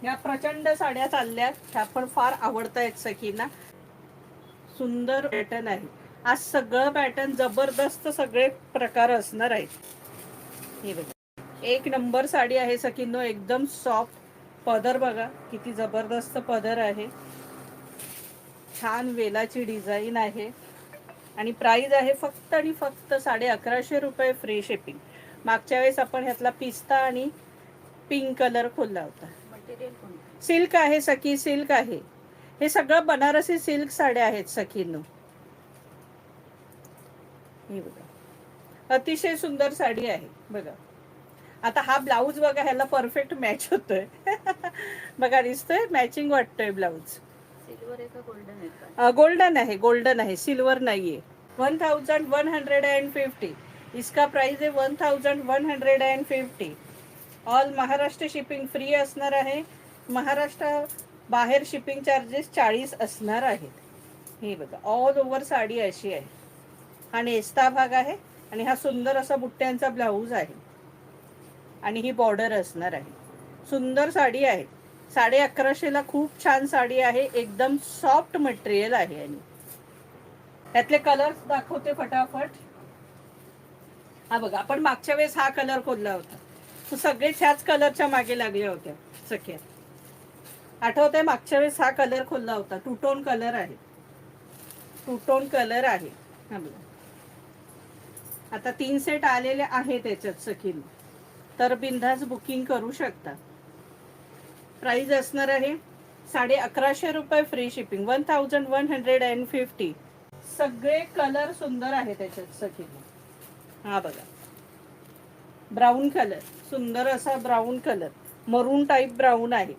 ह्या प्रचंड साड्या चालल्यात, ह्या पण फार आवडत आहेत सखींना. सुंदर पॅटर्न आहे. आज सगळं पॅटर्न जबरदस्त सगळे प्रकार असणार आहेत. हे बघा, एक नंबर साडी आहे सखींनो, एकदम सॉफ्ट. पदर बघा किती जबरदस्त पदर आहे. छान वेलाची डिझाईन आहे आणि प्राइस आहे फक्त आणि फक्त 1150 रुपये, फ्री शिपिंग. मागच्या वेळेस आपण ह्यातला पिस्ता आणि पिंक कलर खोलला होता. सिल्क आहे सखी, सिल्क आहे. हे सगळं बनारसी सिल्क साड्या आहेत सखींनो. हे बघा, अतिशय सुंदर साडी आहे बघा. आता हा ब्लाऊज बघा, ह्याला परफेक्ट मॅच होतोय. बघा, दिसतोय मॅचिंग वाटतोय ब्लाऊज. सिल्वर आहे का गोल्डन आहे का? गोल्डन आहे, गोल्डन आहे, सिल्वर नाहीये. 1150. इसका प्राइस आहे 1150. ऑल महाराष्ट्र शिपिंग फ्री असणार आहे. महाराष्ट्र बाहेर शिपिंग चार्जेस 40 असणार आहेत. हे बघा, ऑल ओव्हर साडी अशी आहे. हा नेस्ता भाग आहे आणि हा सुंदर असा बुट्ट्यांचा ब्लाऊज आहे आणि ही बॉर्डर असणार आहे. सुंदर साडी आहे. 1150 ला खूप छान साडी आहे. एकदम सॉफ्ट मटेरियल आहे आणि त्यातले कलर्स दाखवते फटाफट. हा बघा, आपण मागच्या वेळेस हा कलर खोलला होता, तो सगळेच ह्याच कलरच्या मागे लागल्या होत्या सख्या. आठवतंय, मागच्या वेळेस हा कलर खोलला होता. टू टोन कलर आहे, टू टोन कलर आहे. हा बघा, आता 3 सेट आलेले आहेत त्याच्यात सखीन, तर बिंदास बुकिंग करू शकता. प्राइस असणार आहे 1150 रुपये, फ्री शिपिंग. 1150. सगळे कलर सुंदर आहे त्याच्यात सखीन. हा बघा, ब्राऊन कलर, सुंदर असा ब्राऊन कलर, मरून टाईप ब्राऊन आहे.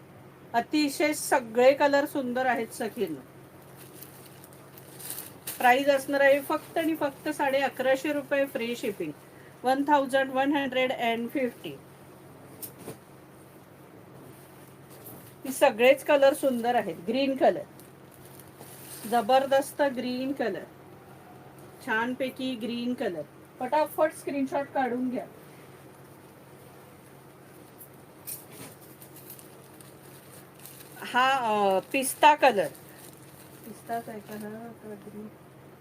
अतिशय सगळे कलर सुंदर आहेत सखीन. प्राइस असणार आहे फक्त आणि फक्त 1150 रुपये, फ्री शिपिंग. 1150. सगळेच कलर सुंदर आहेत. ग्रीन कलर, जबरदस्त ग्रीन कलर, छानपैकी ग्रीन कलर. फटाफट स्क्रीनशॉट काढून घ्या. हा पिस्ता कलर, पिस्ताच आहे का?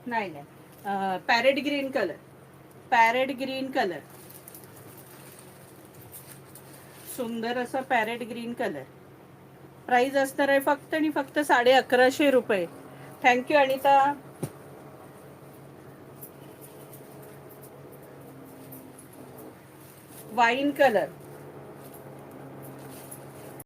नाही नाही, parrot green colour, parrot green colour, सुंदर असा पॅरेट ग्रीन कलर. प्राइस असणार आहे फक्त आणि फक्त 1150 रुपये. थँक्यू अनिता. Wine colour,